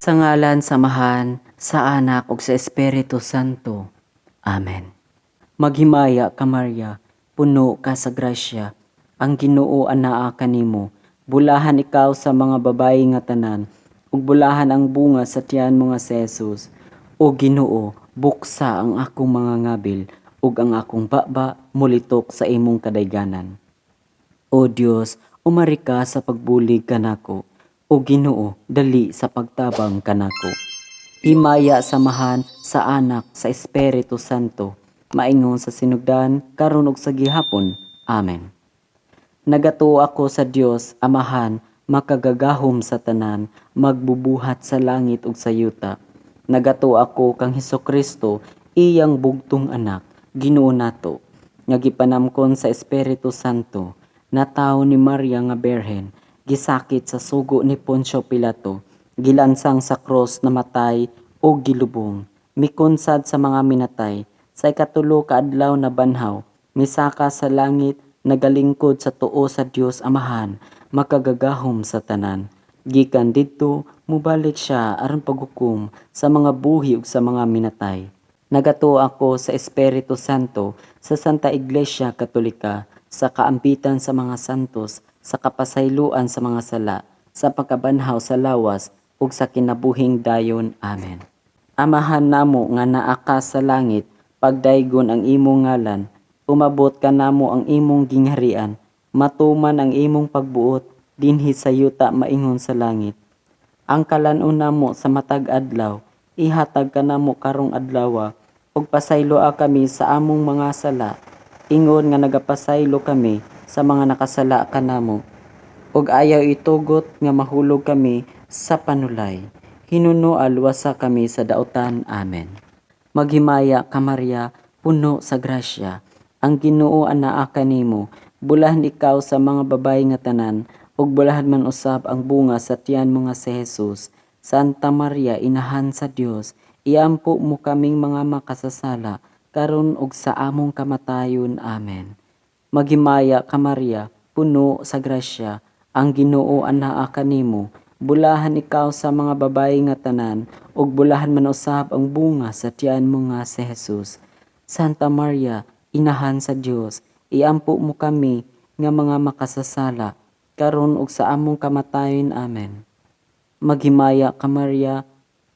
Sa ngalan samahan, sa Anak ug sa Espiritu Santo. Amen. Maghimaya ka Maria, puno ka sa grasya, ang Ginoo anaa kanimo. Bulahan ikaw sa mga babayi nga tanan, ug bulahan ang bunga sa tiyan mo nga si Jesus. O Ginoo, buksa ang akong mga ngabil, ug ang akong baba mulitok sa imong kadayganan. O Dios, umari ka sa pagbulig kanako. O Ginoo, dali sa pagtabang kanako. Himaya samahan sa Anak sa Espiritu Santo, maingon sa sinugdan karon ug sa gihapon. Amen. Nagatuo ako sa Dios Amahan, makagagahom sa tanan, magbubuhat sa langit ug sa yuta. Nagatuo ako kang Hesukristo, iyang bugtong anak, Ginoo nato, nga gipanamkon sa Espiritu Santo, natawo ni Maria nga berhen, gisakit sa sugo ni Poncio Pilato, gilansang sa cross namatay o gilubong, mikonsad sa mga minatay, sa ikatulo ka adlaw na banhaw, misaka sa langit, nagalingkod sa tuo sa Dios Amahan, makagagahom sa tanan. Gikan didto mubalik siya aron paghukom sa mga buhi ug sa mga minatay. Nagatuo ako sa Espiritu Santo, sa Santa Iglesia Katolika, sa kaampitan sa mga santos, sa kapasayloan sa mga sala, sa pagkabanhaw sa lawas, ug sa kinabuhing dayon. Amen. Amahan namo nga naa ka sa langit, pagdaygon ang imong ngalan, umabot ka namo ang imong gingharian, matuman ang imong pagbuot, dinhi sa yuta maingon sa langit. Ang kalan-on namo sa matag adlaw, ihatag ka namo karong adlaw, ug pasayloa kami sa among mga sala, ingon nga nagapasaylo kami sa mga nakasala kanamo. Ug ayaw itugot nga mahulog kami sa panulay. Hinuno alwasa kami sa daotan. Amen. Maghimaya ka Maria, puno sa grasya, ang Ginoo anaa kanimo, bulahan ikaw sa mga babayi nga tanan, ug bulahan man usab ang bunga sa tiyan mo nga si Jesus. Santa Maria, inahan sa Dios, iampo mo kaming mga makasasala, karon ug sa among kamatayon. Amen. Maghimaya ka Maria, puno sa grasya, ang Ginoo anaa kanimo, bulahan ikaw sa mga babayi nga tanan, ug bulahan man usab ang bunga sa tiyan mo nga si Jesus. Santa Maria, inahan sa Dios, iampo mo kami nga mga makasasala, karon ug sa among kamatayon. Amen. Maghimaya ka Maria,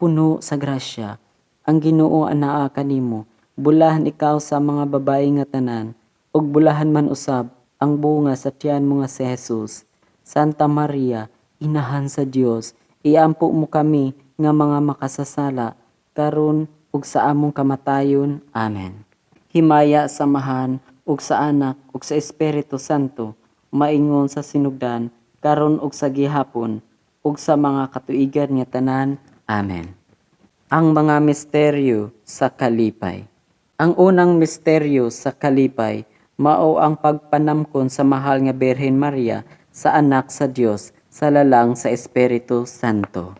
puno sa grasya, ang Ginoo anaa kanimo, bulahan ikaw sa mga babayi nga tanan, ug bulahan man usab ang bunga sa tiyan mo nga si Jesus. Santa Maria, inahan sa Dios, iampo mo kami nga mga makasasala, karon ug sa among kamatayon. Amen. Himaya samahan ug sa Anak ug sa Espiritu Santo, maingon sa sinugdan karon ug sa gihapon ug sa mga katuigan nga tanan. Amen. Ang mga misteryo sa kalipay. Ang unang misteryo sa kalipay mao ang pagpanamkon sa mahal nga Birhen Maria sa anak sa Dios sa lalang sa Espiritu Santo.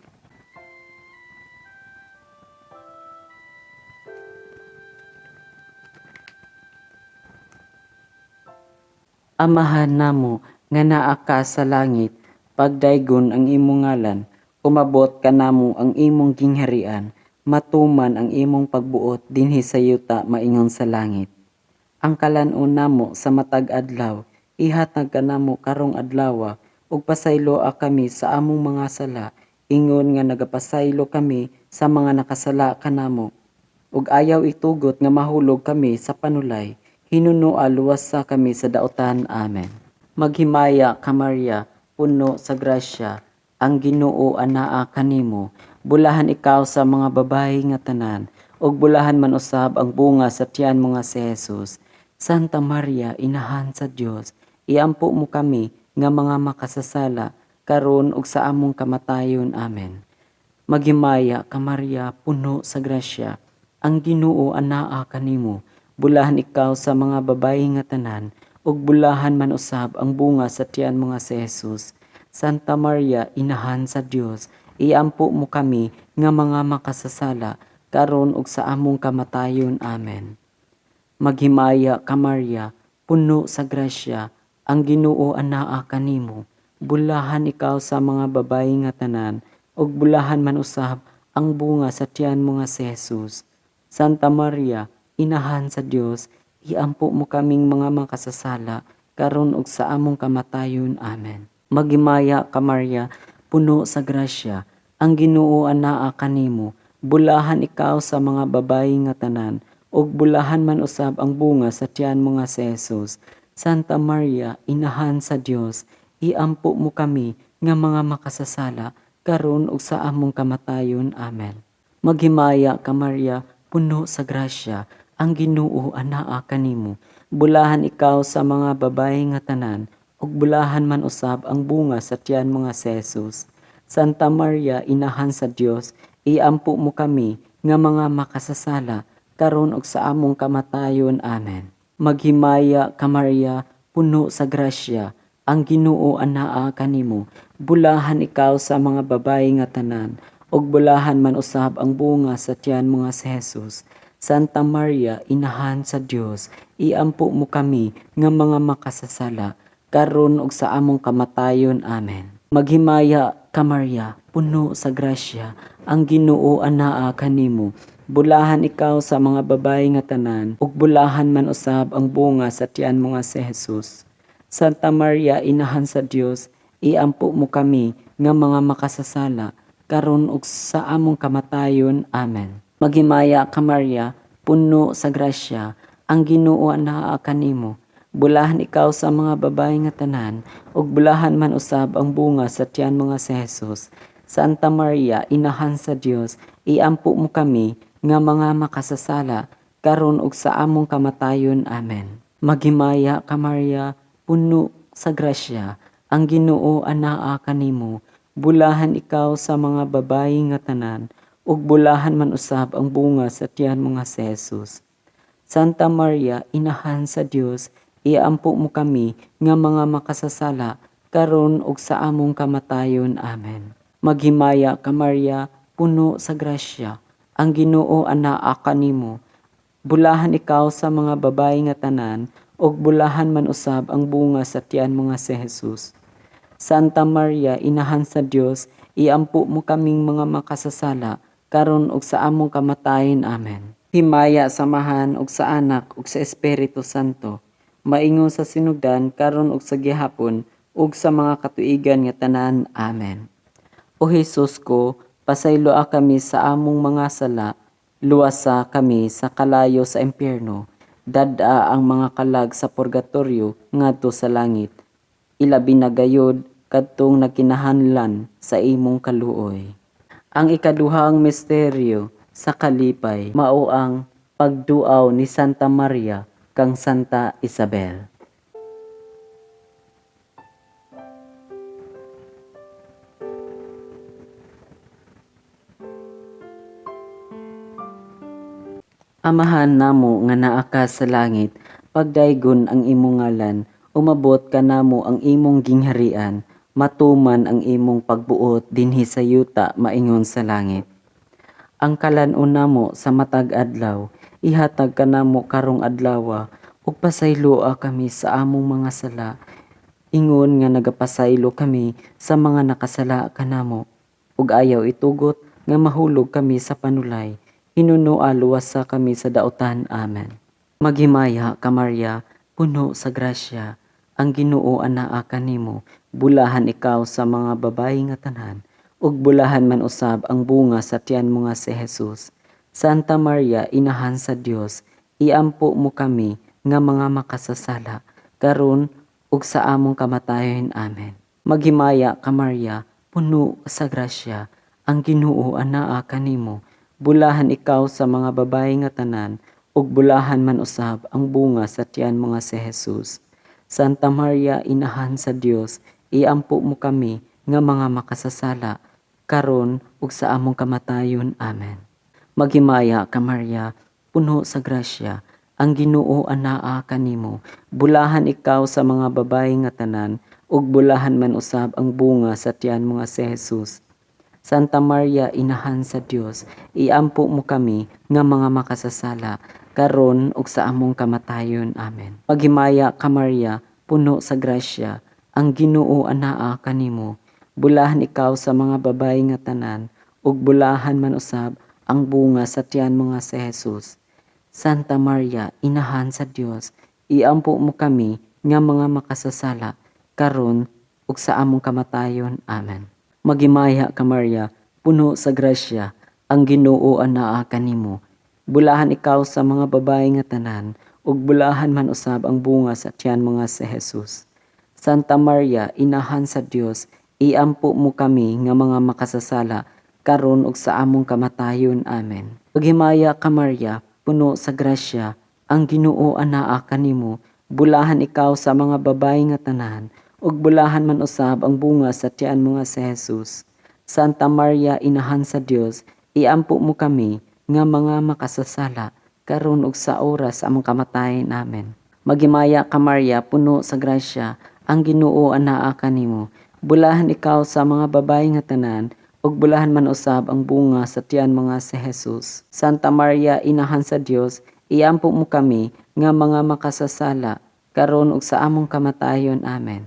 Amahan namo nga naa ka sa langit, pagdaygon ang imong ngalan, umabot ka namo ang imong gingharian, matuman ang imong pagbuot dinhi sa yuta maingon sa langit. Ang kalan-on namo sa matag adlaw, ihatag ka namo karong adlaw, ug pasayloa kami sa among mga sala, ingon nga nagapasaylo kami sa mga nakasala kanamo. Ug ayaw itugot nga mahulog kami sa panulay, hinunoa luwasa kami sa daotan. Amen. Maghimaya ka Maria, puno sa grasya, ang Ginoo anaa kanimo, bulahan ikaw sa mga babayi nga tanan, ug bulahan man usab ang bunga sa tiyan mo nga si Jesus. Santa Maria, inahan sa Dios, iampo mo kami nga mga makasasala, karon ug sa among kamatayon. Amen. Maghimaya ka Maria, puno sa grasya, ang Ginoo anaa kanimo, bulahan ikaw sa mga babayi nga tanan, ug bulahan man usab ang bunga sa tiyan mo nga si Jesus. Santa Maria, inahan sa Dios, iampo mo kami nga mga makasasala, karon ug sa among kamatayon. Amen. Maghimaya ka Maria, puno sa grasya, ang Ginoo anaa kanimo, bulahan ikaw sa mga babayi nga tanan, ug bulahan man usab ang bunga sa tiyan mo nga si Jesus. Santa Maria, inahan sa Dios, iampo mo kaming mga makasasala, karon ug sa among kamatayon. Amen. Maghimaya ka Maria, puno sa grasya, ang Ginoo anaa kanimo, bulahan ikaw sa mga babayi nga tanan, ug bulahan man usab ang bunga sa tiyan mo nga si Jesus. Santa Maria, inahan sa Dios, iampo mo kami nga mga makasasala, karon ug sa among kamatayon. Amen. Maghimaya ka Maria, puno sa grasya, ang Ginoo anaa kanimo, bulahan ikaw sa mga babayi nga tanan, ug bulahan man usab ang bunga sa tiyan mo nga si Jesus. Santa Maria, inahan sa Dios, iampo mo kami nga mga makasasala, karon ug sa among kamatayon. Amen. Maghimaya ka Maria, puno sa grasya, ang Ginoo anaa kanimo, bulahan ikaw sa mga babayi nga tanan, ug bulahan man usab ang bunga sa tiyan mo nga si Jesus. Santa Maria, inahan sa Dios, iampo mo kami nga mga makasasala, karon ug sa among kamatayon. Amen. Maghimaya ka Maria, puno sa grasya, ang Ginoo anaa kanimo, bulahan ikaw sa mga babayi nga tanan, ug bulahan man usab ang bunga sa tiyan mo nga si Jesus. Santa Maria, inahan sa Dios, iampo mo kami nga mga makasasala, karon ug sa among kamatayon. Amen. Maghimaya ka Maria, puno sa grasya, ang Ginoo anaa kanimo, bulahan ikaw sa mga babayi nga tanan, ug bulahan man usab ang bunga sa tiyan mo nga si Jesus. Santa Maria, inahan sa Dios, iampo mo kami nga mga makasasala, karon ug sa among kamatayon. Amen. Maghimaya ka Maria, puno sa grasya, ang Ginoo anaa kanimo, bulahan ikaw sa mga babayi nga tanan, ug bulahan man usab ang bunga sa tiyan mo nga si Jesus. Santa Maria, inahan sa Dios, iampo mo kami nga mga makasasala, karon ug sa among kamatayon. Amen. Maghimaya ka Maria, puno sa grasya, ang Ginoo anaa kanimo, bulahan ikaw sa mga babayi nga tanan, ug bulahan man usab ang bunga sa tiyan mo nga si Jesus. Santa Maria, inahan sa Dios, iampo mo kaming mga makasasala, karon ug sa among kamatayon. Amen. Himaya samahan ug sa Anak ug sa Espiritu Santo, maingon sa sinugdan karon ug sa gihapon ug sa mga katuigan nga tanan. Amen. O Jesus ko, pasayloa kami sa among mga sala, luwasa kami sa kalayo sa impyerno, dad-a ang mga kalag sa purgatorio ngadto sa langit, ilabi na gayod kadtong nagkinahanlan sa imong kaluoy. Ang ikaduhang misteryo sa kalipay mao ang pagduaw ni Santa Maria kang Santa Isabel. Amahan namo nga naa ka sa langit, pagdaygon ang imong ngalan, umabot ka namo ang imong gingharian, matuman ang imong pagbuot dinhi sa yuta maingon sa langit. Ang kalan-on namo sa matag adlaw, ihatag ka namo karong adlawa, ug pasayloa kami sa among mga sala, ingon nga nagapasaylo kami sa mga nakasala kanamo, ug ayaw itugot nga mahulog kami sa panulay, hinunua luwasa kami sa daotan. Amen. Maghimaya ka Maria, puno sa grasya, ang Ginoo anaa kanimo, bulahan ikaw sa mga babayi nga tanan, ug bulahan man usab ang bunga sa tiyan mo nga si Jesus. Santa Maria, inahan sa Dios, iampo mo kami nga mga makasasala, karon ug sa among kamatayon. Amen. Maghimaya ka Maria, puno sa grasya, ang Ginoo anaa kanimo, bulahan ikaw sa mga babayi nga tanan, ug bulahan man usab ang bunga sa tiyan mo nga si Jesus. Santa Maria, inahan sa Dios, iampo mo kami nga mga makasasala, karon ug sa among kamatayon. Amen. Maghimaya ka Maria, puno sa grasya, ang Ginoo anaa kanimo, bulahan ikaw sa mga babayi nga tanan, ug bulahan man usab ang bunga sa tiyan mo nga si Jesus. Santa Maria, inahan sa Dios, iampo mo kami nga mga makasasala, karon ug sa among kamatayon. Amen. Maghimaya ka Maria, puno sa grasya, ang Ginoo anaa kanimo, bulahan ikaw sa mga babayi nga tanan, ug bulahan man usab ang bunga sa tiyan mo nga si Jesus. Santa Maria, Inahan sa Dios, iampo mo kami nga mga makasasala, karon ug sa among kamatayon. Amen. Magimaya ka Maria, puno sa grasya, ang Ginoo anaa kanimo. Bulahan ikaw sa mga babayi nga tanan, ug bulahan man usab ang bunga sa tiyan mo nga si Jesus. Santa Maria, Inahan sa Dios, iampo mo kami nga mga makasasala, karon ug sa among kamatayon. Amen. Paghimaya ka Maria, puno sa grasya, ang Ginoo anaa kanimo. Bulahan ikaw sa mga babayi nga tanan, ug bulahan man usab ang bunga sa tiyan mo nga si Jesus. Santa Maria, Inahan sa Dios, iampo mo kami nga mga makasasala, karon ug sa oras sa among kamatayon. Amen. Magimaya ka Maria, puno sa grasya, ang Ginoo anaa kanimo. Bulahan ikaw sa mga babayi nga tanan, ug bulahan man usab ang bunga sa tiyan mo nga si Jesus. Santa Maria, Inahan sa Dios, iampo mo kami nga mga makasasala, karon ug sa among kamatayon. Amen.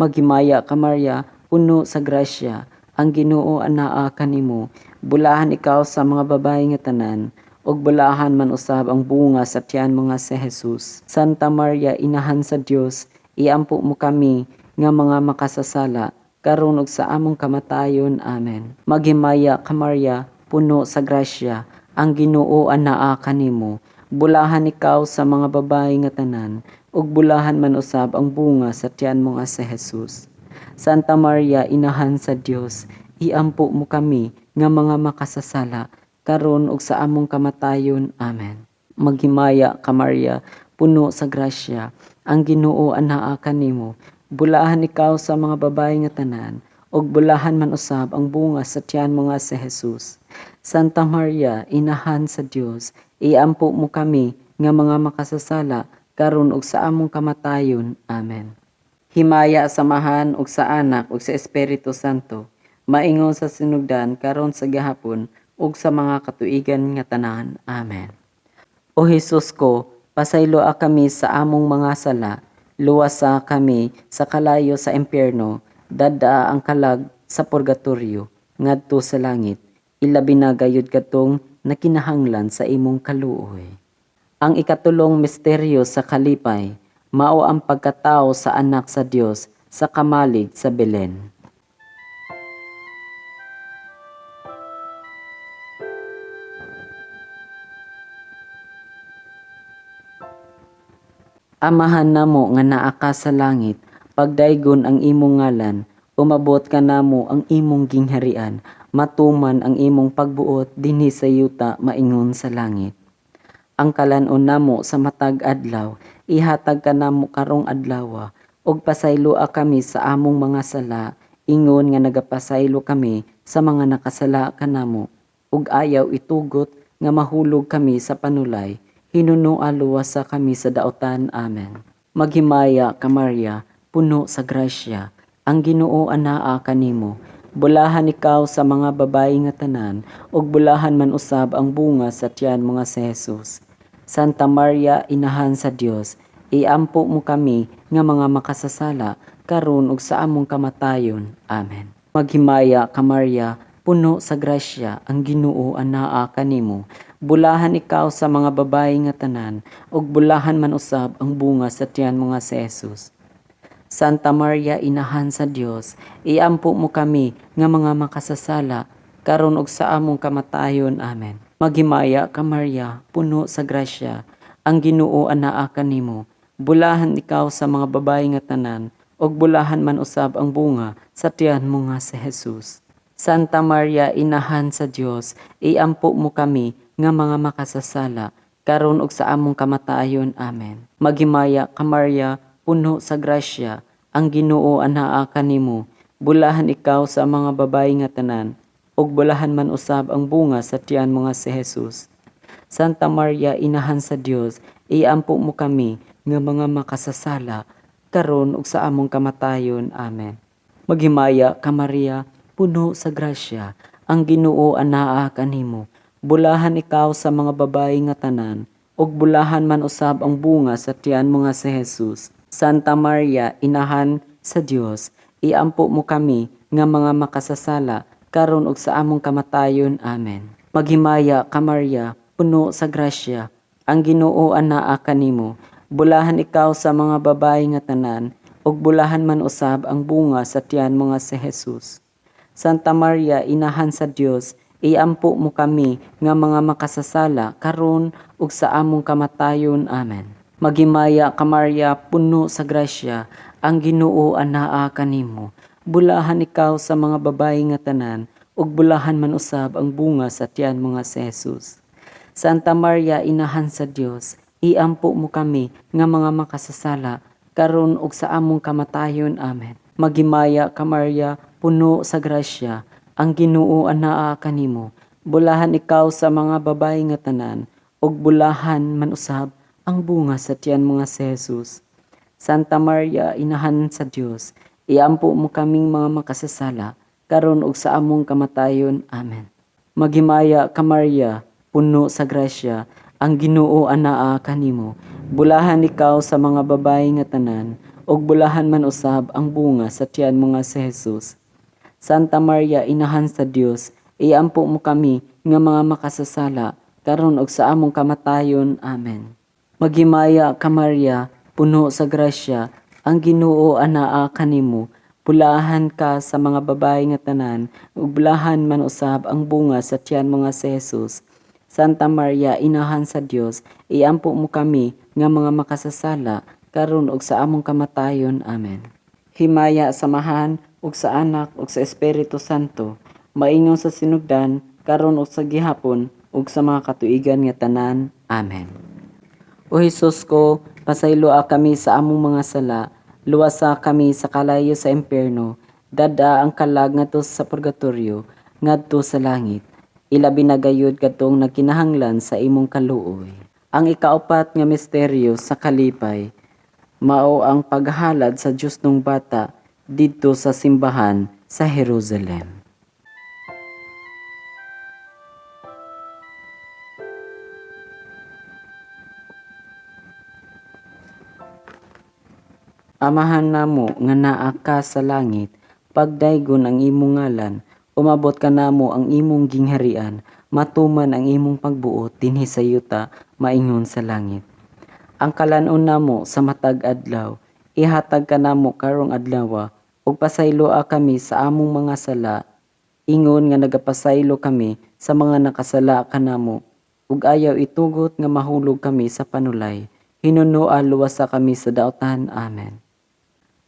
Maghimaya ka Maria, puno sa grasya, ang Ginoo anaa kanimo. Bulahan ikaw sa mga babayi nga tanan, ug bulahan man usab ang bunga sa tiyan mo nga si Jesus. Santa Maria, Inahan sa Dios, iampo mo kami nga mga makasasala, karon ug sa among kamatayon. Amen. Maghimaya ka Maria, puno sa grasya, ang Ginoo anaa kanimo. Bulahan ikaw sa mga babayi nga tanan, ug bulahan man usab ang bunga sa tiyan mo nga si Jesus. Santa Maria, Inahan sa Dios, iampo mo kami nga mga makasasala, karon ug sa among kamatayon. Amen. Maghimaya ka Maria, puno sa grasya, ang Ginoo anaa kanimo. Bulahan ikaw sa mga babayi nga tanan, ug bulahan man usab ang bunga sa tiyan mo nga si Jesus. Santa Maria, Inahan sa Dios, iampo mo kami nga mga makasasala, karon ug sa among kamatayon. Amen. Himaya samahan ug sa Anak ug sa Espiritu Santo, maingon sa sinugdan karon sa gihapon ug sa mga katuigan nga tanan. Amen. O Hesus ko, pasayloa kami sa among mga sala, luwasa kami sa kalayo sa impyerno, dada ang kalag sa purgatorio, ngadto sa langit, ilabi na gayud katong nakinahanglan sa imong kaluoy. Ang ikatulong misteryo sa kalipay, mao ang pagkatao sa anak sa Dios sa kamalig sa Belen. Amahan namo nga naa ka sa langit, pagdaygon ang imong ngalan, umabot ka namo ang imong gingharian, matuman ang imong pagbuot dinhi sa yuta maingon sa langit. Ang kalanon namo sa matag adlaw, ihatag ka namo karong adlaw, ug pasayloa kami sa among mga sala, ingon nga nagapasaylo kami sa mga nakasala kanamo, ug ayaw itugot nga mahulog kami sa panulay, hinunua luwasa kami sa daotan. Amen. Maghimaya ka Maria, puno sa grasya, ang Ginoo anaa kanimo. Bulahan ikaw sa mga babayi nga tanan, ug bulahan man usab ang bunga sa tiyan mo nga si Jesus. Santa Maria, Inahan sa Dios, iampo mo kami nga mga makasasala, karon ug sa among kamatayon. Amen. Maghimaya ka Maria, puno sa grasya, ang Ginoo anaa kanimo. Bulahan ikaw sa mga babayi nga tanan, ug bulahan man usab ang bunga sa tiyan mo nga si Jesus. Santa Maria, Inahan sa Dios, iampo mo kami nga mga makasasala, karon ug sa among kamatayon. Amen. Maghimaya ka Maria, puno sa grasya, ang Ginoo anaa kanimo. Bulahan ikaw sa mga babayi nga tanan, ug bulahan man usab ang bunga sa tiyan mo nga si Jesus. Santa Maria, Inahan sa Dios, iampo mo kami nga mga makasasala, karon ug sa among kamatayon. Amen. Maghimaya ka Maria, puno sa grasya, ang Ginoo anaa kanimo. Bulahan ikaw sa mga babayi nga tanan, ug bulahan man usab ang bunga sa tiyan mo nga si Jesus. Santa Maria, Inahan sa Dios, iampo mo kami nga mga makasasala, karon ug sa among kamatayon. Amen. Maghimaya ka Maria, puno sa grasya, ang Ginoo anaa kanimo. Bulahan ikaw sa mga babayi nga tanan, ug bulahan man usab ang bunga sa tiyan mo nga si Jesus. Santa Maria, Inahan sa Dios, iampo mo kami nga mga makasasala karon ug sa among kamatayon. Amen. Maghimaya ka Maria, puno sa grasya, ang Ginoo anaa kanimo. Bulahan ikaw sa mga babayi nga tanan, ug bulahan man usab ang bunga sa tiyan mo nga si Jesus. Santa Maria, inahan sa Dios, iampo mo kami nga mga makasasala karon ug sa among kamatayon. Amen. Maghimaya ka Maria, puno sa grasya, ang Ginoo anaa kanimo. Bulahan ikaw sa mga babayi nga tanan, ug bulahan man usab ang bunga sa tiyan mo nga si Jesus. Santa Maria, inahan sa Dios, iampo mo kami nga mga makasasala karon ug sa among kamatayon. Amen. Maghimaya ka Maria, puno sa grasya, ang Ginoo anaa kanimo. Bulahan ikaw sa mga babayi nga tanan, ug bulahan man usab ang bunga sa tiyan mo nga si Jesus. Santa Maria, inahan sa Dios, iampo mo kaming mga makasasala karon ug sa among kamatayon. Amen. Maghimaya ka Maria, puno sa grasya, ang Ginoo anaa kanimo. Bulahan ikaw sa mga babayi nga tanan, ug bulahan man usab ang bunga sa tiyan mo nga si Jesus. Santa Maria, inahan sa Dios, iampo mo kami nga mga makasasala karon ug sa among kamatayon. Amen. Maghimaya ka Maria, puno sa grasya, ang Ginoo anaa kanimo. Bulahan ka sa mga babayi nga tanan, ug bulahan man usab ang bunga sa tiyan mo nga si Jesus. Santa Maria, inahan sa Dios, iampo mo kami nga mga makasasala karon ug sa among kamatayon. Amen. Himaya samahan ug sa Anak ug sa Espiritu Santo, maingon sa sinugdan karon ug sa gihapon ug sa mga katuigan nga tanan. Amen. O Hesus ko, pasayloa kami sa among mga sala, luwasa kami sa kalayo sa impierno, dada ang kalag ngadto sa purgatorio, ngadto sa langit. Ilabi na gayud kadtong nagkinahanglan sa imong kaluoy. Ang ikaapat nga misteryo sa kalipay, mao ang paghalad sa Dios nung bata didto sa simbahan sa Jerusalem. Amahan namo nga naa ka sa langit, pagdaygon ang imong ngalan, umabot ka namo ang imong gingharian, matuman ang imong pagbuot dinhi sa yuta, maingon sa langit. Ang kalanon namo sa matag adlaw, ihatag ka namo karong adlaw, ug pasayloa kami sa among mga sala, ingon nga nagapasaylo kami sa mga nakasala kanamo, ug ayaw itugot nga mahulog kami sa panulay, hinunoa luwasa kami sa daotan. Amen.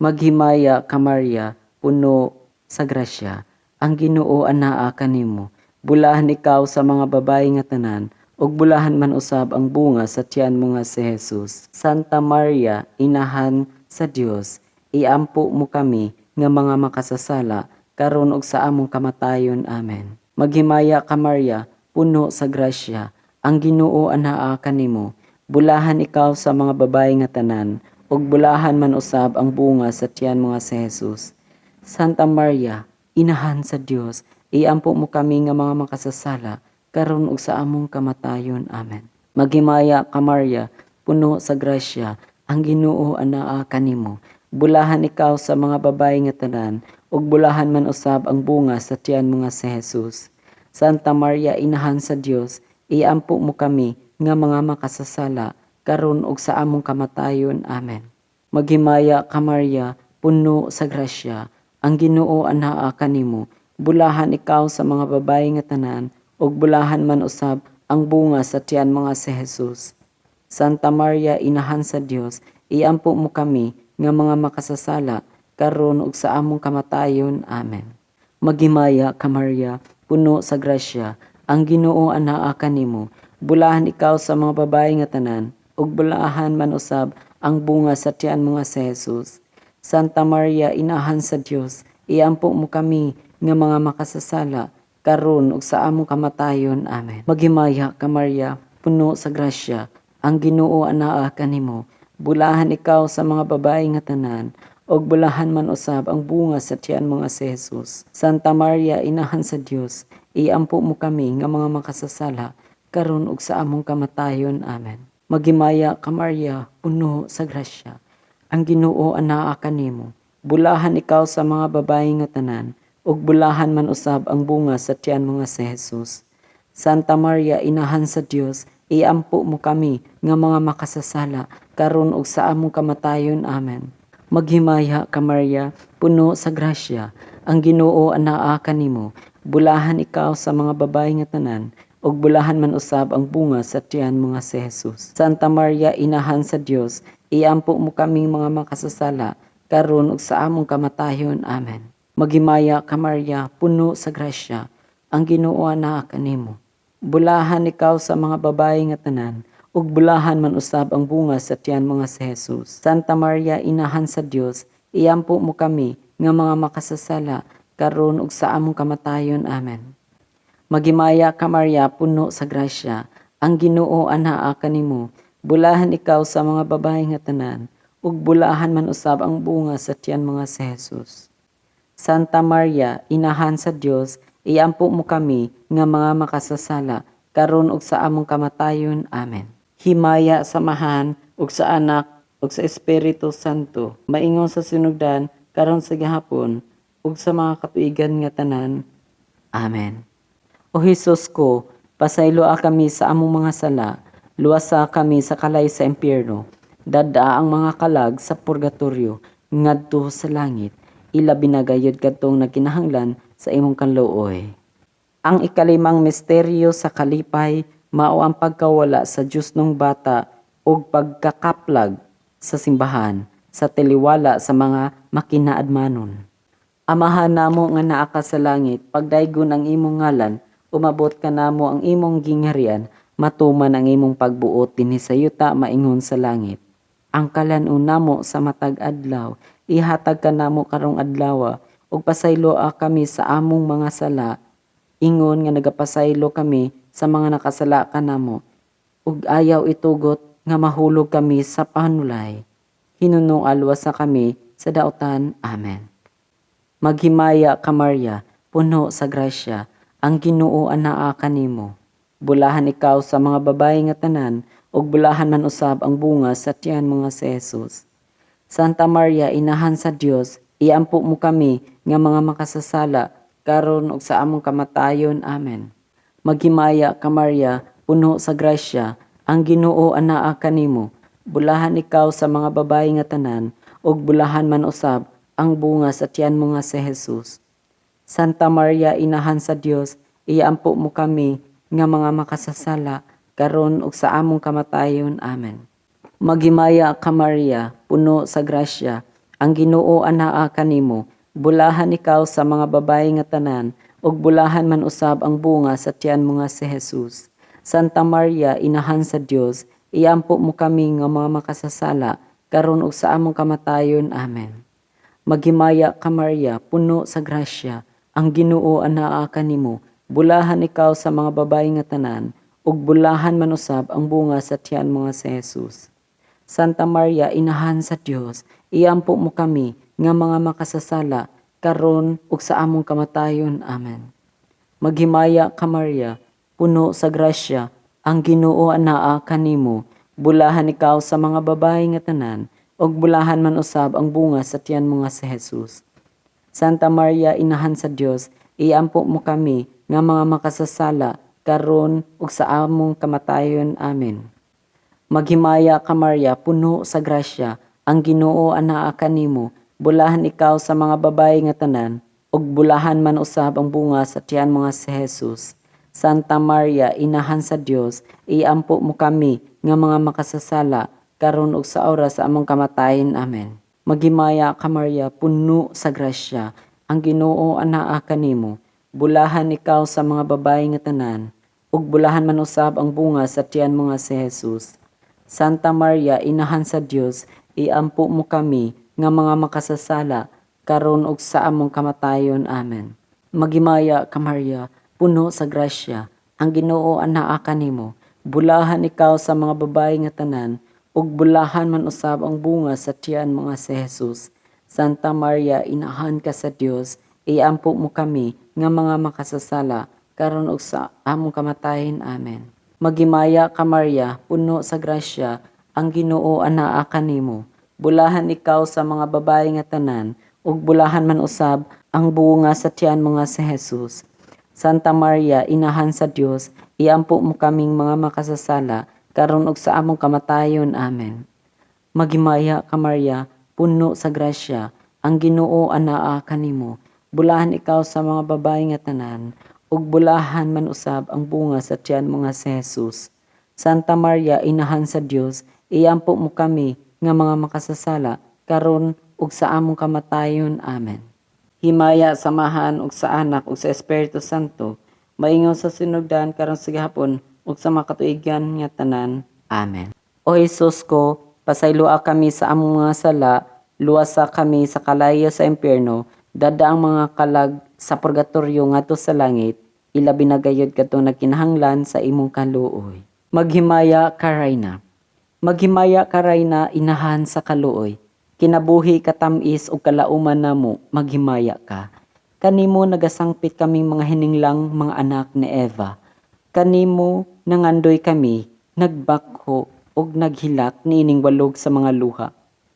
Maghimaya ka Maria, puno sa grasya, ang Ginoo anaa kanimo. Bulahan ikaw sa mga babayi nga tanan, ug bulahan man usab ang bunga sa tiyan mo nga si Jesus. Santa Maria, inahan sa Dios, iampo mo kami nga mga makasasala karon ug sa among kamatayon. Amen. Maghimaya ka Maria, puno sa grasya, ang Ginoo anaa kanimo. Bulahan ikaw sa mga babayi nga tanan, ug bulahan man usab ang bunga sa tiyan mo nga si Jesus. Santa Maria, inahan sa Dios, iampo mo kami nga mga makasasala karon ug sa among kamatayon. Amen. Maghimaya ka Maria, puno sa grasya, ang Ginoo anaa kanimo. Bulahan ikaw sa mga babayi nga tanan, ug bulahan man usab ang bunga sa tiyan mo nga si Jesus. Santa Maria, inahan sa Dios, iampo mo kami nga mga makasasala karon ug sa among kamatayon. Amen. Maghimaya ka Maria, puno sa grasya, ang Ginoo anaa kanimo. Bulahan ikaw sa mga babayi nga tanan, ug bulahan man usab ang bunga sa tiyan mo nga si Jesus. Santa Maria, inahan sa Dios, iampo mo kami nga mga makasasala karon ug sa among kamatayon. Amen. Maghimaya ka Maria, puno sa grasya, ang Ginoo anaa kanimo. Bulahan ikaw sa mga babayi nga tanan, ug bulahan man usab ang bunga sa tiyan mo nga si Jesus. Santa Maria, inahan sa Dios, iampo mo kami nga mga makasasala karon ug sa among kamatayon. Amen. Maghimaya ka Maria, puno sa grasya, ang Ginoo anaa kanimo. Bulahan ikaw sa mga babayi nga tanan, ug bulahan man usab ang bunga sa tiyan mo nga si Jesus. Santa Maria, inahan sa Dios, iampo mo kami nga mga makasasala karon ug sa among kamatayon. Amen. Maghimaya ka Maria, puno sa grasya, ang Ginoo anaa kanimo. Bulahan ikaw sa mga babayi nga tanan, ug bulahan man usab ang bunga sa tiyan mo nga si Jesus. Santa Maria, inahan sa Dios, iampo mo kami nga mga makasasala, karon ug sa among kamatayon. Amen. Maghimaya ka Maria, puno sa grasya, ang Ginoo anaa kanimo. Bulahan ikaw sa mga babayi nga tanan, ug bulahan man usab ang bunga sa tiyan mo nga si Jesus. Santa Maria, inahan sa Dios, iampo mo kaming mga makasasala, karon ug sa among kamatayon. Amen. Maghimaya ka Maria, puno sa grasya, ang Ginoo anaa kanimo. Bulahan ikaw sa mga babayi nga tanan, ug bulahan man usab ang bunga sa tiyan mo nga si Jesus. Santa Maria, inahan sa Dios, iampo mo kami nga mga makasasala, karon ug sa among kamatayon. Amen. Maghimaya ka Maria, puno sa grasya, ang Ginoo anaa kanimo. Bulahan ikaw sa mga babayi nga tanan, ug bulahan man usab ang bunga sa tiyan mga si Jesus. Santa Maria, inahan sa Dios, iampo mo kami nga mga makasasala, karon ug sa among kamatayon. Amen. Himaya samahan ug sa Anak ug sa Espiritu Santo, maingon sa sinugdan karon sa gihapon ug sa mga katuigan nga tanan. Amen. O Hesus ko, pasayloa kami sa among mga sala, luwasa kami sa kalay sa impyerno, dada ang mga kalag sa purgatorio, ngadto sa langit, ilabi na gayud kadtong nagkinahanglan sa imong kanluoy. Ang ikalimang misteryo sa kalipay, mao ang pagkawala sa Diyos nung bata ug pagkakaplag sa simbahan sa tiliwala sa mga makinaadmanon. Amahan namo nga naa ka sa langit, pagdaygon ang imong ngalan, umabot ka namo ang imong gingharian, matuman ang imong pagbuot dinhi sa yuta maingon sa langit. Ang kalan-on namo sa matag adlaw, ihatag ka namo karong adlaw, ug pasayloa kami sa among mga sala, ingon nga nagapasaylo kami sa mga nakasala kanamo, ug ayaw itugot nga mahulog kami sa panulay. Hinunong alwas sa kami sa daotan. Amen. Maghimaya ka Maria, puno sa grasya, ang Ginoo anaa kanimo. Bulahan ikaw sa mga babayi nga tanan, ug bulahan man usab ang bunga sa tiyan mo nga si Jesus. Santa Maria, inahan sa Dios, iampo mo kami nga mga makasasala, karon ug sa among kamatayon. Amen. Maghimaya ka Maria, puno sa grasya, ang Ginoo anaa kanimo. Bulahan ikaw sa mga babayi nga tanan, ug bulahan man usab ang bunga sa tiyan mo nga si Jesus. Santa Maria, inahan sa Dios, iampo mo kami nga mga makasasala, karon ug sa among kamatayon. Amen. Maghimaya ka Maria, puno sa grasya, ang Ginoo anaa kanimo. Bulahan ikaw sa mga babayi nga tanan, ug bulahan man usab ang bunga sa tiyan mo nga si Jesus. Santa Maria, inahan sa Dios, iampo mo kami nga mga makasasala, karon ug sa among kamatayon. Amen. Maghimaya ka Maria, puno sa grasya, ang Ginoo anaa kanimo. Bulahan ikaw sa mga babayi nga tanan, ug bulahan man usab ang bunga sa tiyan mo nga si Jesus. Santa Maria, inahan sa Dios, iampo mo kami nga mga makasasala, karon ug sa among kamatayon. Amen. Maghimaya ka Maria, puno sa grasya, ang Ginoo anaa kanimo. Bulahan ikaw sa mga babayi nga tanan, ug bulahan man usab ang bunga sa tiyan mo nga si Jesus. Santa Maria, inahan sa Dios, iampo mo kami nga mga makasasala, karon ug sa among kamatayon. Amen. Maghimaya ka Maria, puno sa grasya, ang Ginoo anaa kanimo. Bulahan ikaw sa mga babayi nga tanan, ug bulahan man usab ang bunga sa tiyan mo nga si Jesus. Santa Maria, inahan sa Dios, iampo mo kami nga mga makasasala, karon ug sa oras sa among kamatayon. Amen. Maghimaya ka Maria, puno sa grasya, ang Ginoo anaa kanimo. Bulahan ikaw sa mga babayi nga tanan, ug bulahan man usab ang bunga sa tiyan mo nga si Jesus. Santa Maria, inahan sa Dios, iampo mo kami nga mga makasasala, karon ug sa among kamatayon. Amen. Maghimaya ka Maria, puno sa grasya, ang Ginoo anaa kanimo. Bulahan ikaw sa mga babayi nga tanan, ug bulahan man usab ang bunga sa tiyan mo nga si Jesus. Santa Maria, inahan ka sa Dios, iampo mo kami nga mga makasasala, karon ug sa among kamatayon. Amen. Maghimaya ka Maria, puno sa grasya, ang Ginoo anaa kanimo. Bulahan ikaw sa mga babayi nga tanan, ug bulahan man usab ang bunga sa tiyan mo nga si Jesus. Santa Maria, inahan sa Dios, iampo mo kaming mga makasasala, karon ug sa among kamatayon. Amen. Maghimaya ka Maria, puno sa grasya, ang Ginoo anaa kanimo. Bulahan ikaw sa mga babae nga tanan, ug bulahan man usab ang bunga sa tiyan mo nga si Jesus. Santa Maria, inahan sa Dios, iampo mo kami nga mga makasasala, karon ug sa among kamatayon. Amen. Himaya, samahan ug sa Anak ug sa Espiritu Santo, maingon sa sinugdan karon sa gihapon ug sa makatuigan nga tanan. Amen. O Jesus ko, pasaylua kami sa among mga sala, luwasa kami sa kalayo sa impyerno, dada ang mga kalag sa purgatorio ngadto sa langit, ilabi na gayud kadto nagkinahanglan sa imong kaluoy. Maghimaya ka Rayna. Maghimaya ka Rayna, inahan sa kaluoy. Kinabuhi katamis ug kalauman namo, maghimaya ka. Kanimo nagasangpit kaming mga hininglang mga anak ni Eva. Kanimo nangandoy kami, nagbakho ug naghilak niining walog sa mga luha.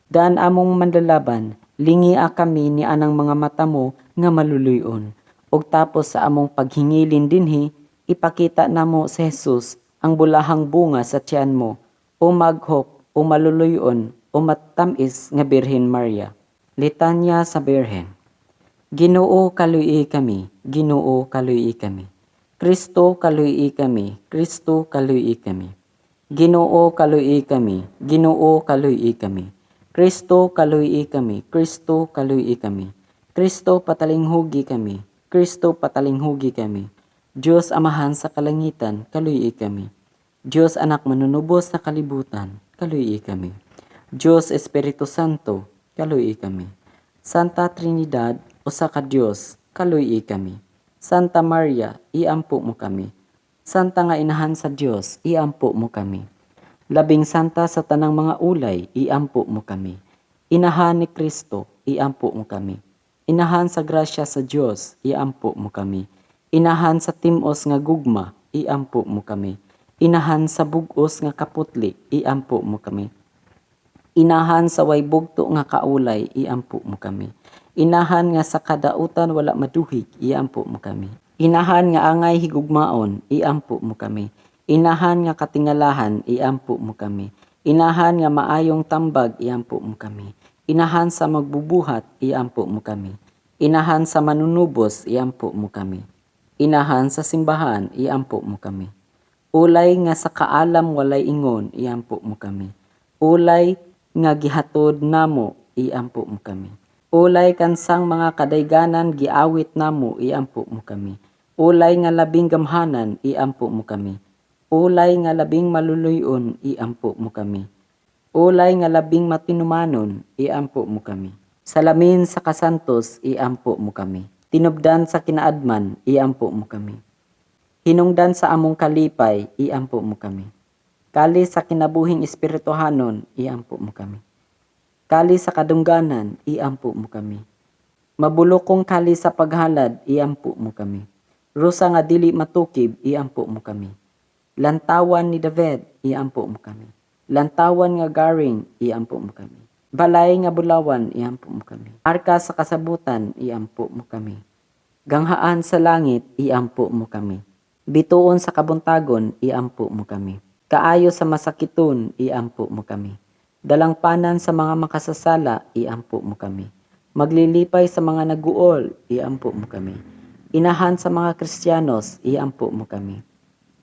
Daan among manlalaban, lingia kami ni anang mga mata mo nga maluluyon. Ug tapos sa among paghingilin dinhi, ipakita namo si Jesus ang bulahang bunga sa tiyan mo, o maghop, o maluluyon, o matamis nga Birhen Maria. Litanya sa Birhen. Ginoo kaluyi kami, Ginoo kaluyi kami. Kristo kaluyi kami, Kristo kaluyi kami. Ginoo kaluyi kami, Ginoo kaluyi kami. Kristo kaluyi kami, Kristo kaluyi kami. Kristo patalinghugi kami, Kristo patalinghugi kami. Diyos Amahan sa kalangitan, kaluyi kami. Diyos Anak manunubos sa kalibutan, kaluyi kami. Diyos Espiritu Santo, kaluyi kami. Santa Trinidad, usa ka Dios, kaluyi kami. Santa Maria, iampo mo kami. Santa nga inahan sa Dios, iampo mo kami. Labing santa sa tanang mga ulay, iampo mo kami. Inahan ni Kristo, iampo mo kami. Inahan sa grasya sa Dios, iampo mo kami. Inahan sa timos nga gugma, iampo mo kami. Inahan sa bugos nga kaputli, iampo mo kami. Inahan sa way bugto nga kaulay, iampo mo kami. Inahan nga sa kadautan wala maduhig, iampo mo kami. Inahan nga angay higugmaon, iampo mo kami. Inahan nga katingalahan, iampo mo kami. Inahan nga maayong tambag, iampo mo kami. Inahan sa magbubuhat, iampo mo kami. Inahan sa manunubos, iampo mo kami. Inahan sa simbahan, iampo mo kami. Ulay nga sa kaalam walay ingon, iampo mo kami. Ulay nga gihatod namo, iampo mo kami. Ulay kansang mga kadayganan giawit namo, iampo mo kami. Ulay nga labing gamhanan, iampo mo kami. Ulay nga labing maluluyon, iampo mo kami. Ulay nga labing matinumanon, iampo mo kami. Salamin sa kasantos, iampo mo kami. Tinubdan sa kinaadman, iampo mo kami. Hinungdan sa among kalipay, iampo mo kami. Kali sa kinabuhing espirituhanon, iampo mo kami. Kali sa kadungganan, iampo mo kami. Mabulokong kali sa paghalad, iampo mo kami. Rusa nga dili matukib, iampo mo kami. Lantawan ni David, iampo mo kami. Lantawan nga garing, iampo mo kami. Balay nga bulawan, iampo mo kami. Arka sa kasabutan, iampo mo kami. Ganghaan sa langit, iampo mo kami. Bituon sa kabuntagon, iampo mo kami. Kaayo sa masakiton, iampo mo kami. Dalangpanan sa mga makasasala, iampo mo kami. Maglilipay sa mga naguol, iampo mo kami. Inahan sa mga Kristiyanos, iampo mo kami.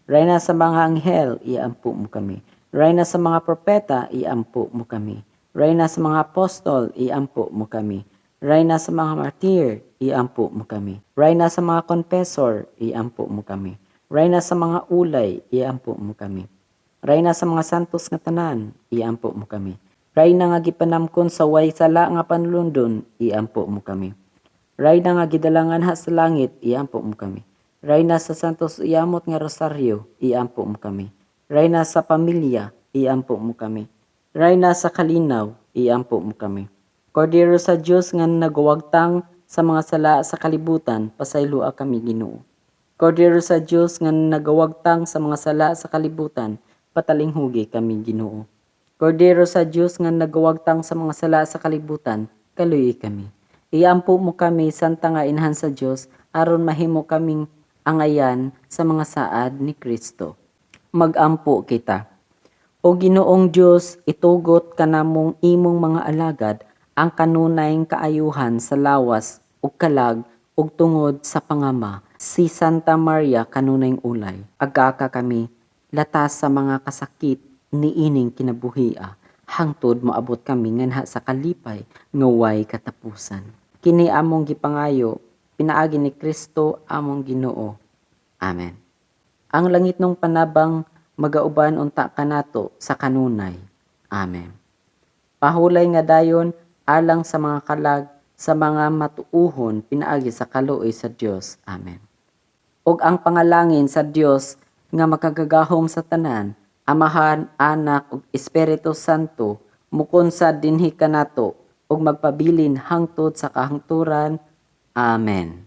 Rayna sa mga anghel, iampo mo kami. Rayna sa mga propeta, iampo mo kami. Rayna sa mga apostol, iampo mo kami. Rayna sa mga martir, iampo mo kami. Rayna sa mga confessor, iampo mo kami. Rayna sa mga ulay, iampo mo kami. Rayna sa mga santos nga tanan, iampo mo kami. Rayna nga gipanamkon sa way sala nga panlundon, iampo mo kami. Rayna nga gidalangan ha sa langit, iampo mo kami. Rayna sa santos iamot nga rosaryo, iampo mo kami. Rayna sa pamilya, iampo mo kami. Rayna sa kalinaw, iampo mo kami. Kordero sa Dios nga nagawagtang sa mga sala sa kalibutan, pasaylua kami Ginoo. Kordero sa Dios nga nagawagtang sa mga sala sa kalibutan, patalinghugi kami Ginoo. Kordero sa Dios nga nagawagtang sa mga sala sa kalibutan, kaluyi kami. Iampo mo kami santa nga inhan sa Dios aron mahimo kaming angayan sa mga saad ni Kristo. Magampo kita. O Ginoong Dios, itugot kanamong imong mga alagad ang kanunayng kaayuhan sa lawas ug kalag ug tungod sa pangama. Si Santa Maria kanunayng ulay. Agaka kami latas sa mga kasakit ni ining kinabuhia. Hangtod moabot kami nganha sa kalipay nga way katapusan. Kini among gipangayo, pinaagi ni Kristo among Ginoo. Amen. Ang langit nung panabang magauban unta kanato sa kanunay. Amen. Pahulay nga dayon alang sa mga kalag sa mga matuuhon pinaagi sa kaluoy sa Dios. Amen. Ug ang pangalangin sa Dios nga makagagahom sa tanan, Amahan, Anak ug Espiritu Santo, mukunsad dinhi kanato ug magpabilin hangtod sa kahangturan. Amen.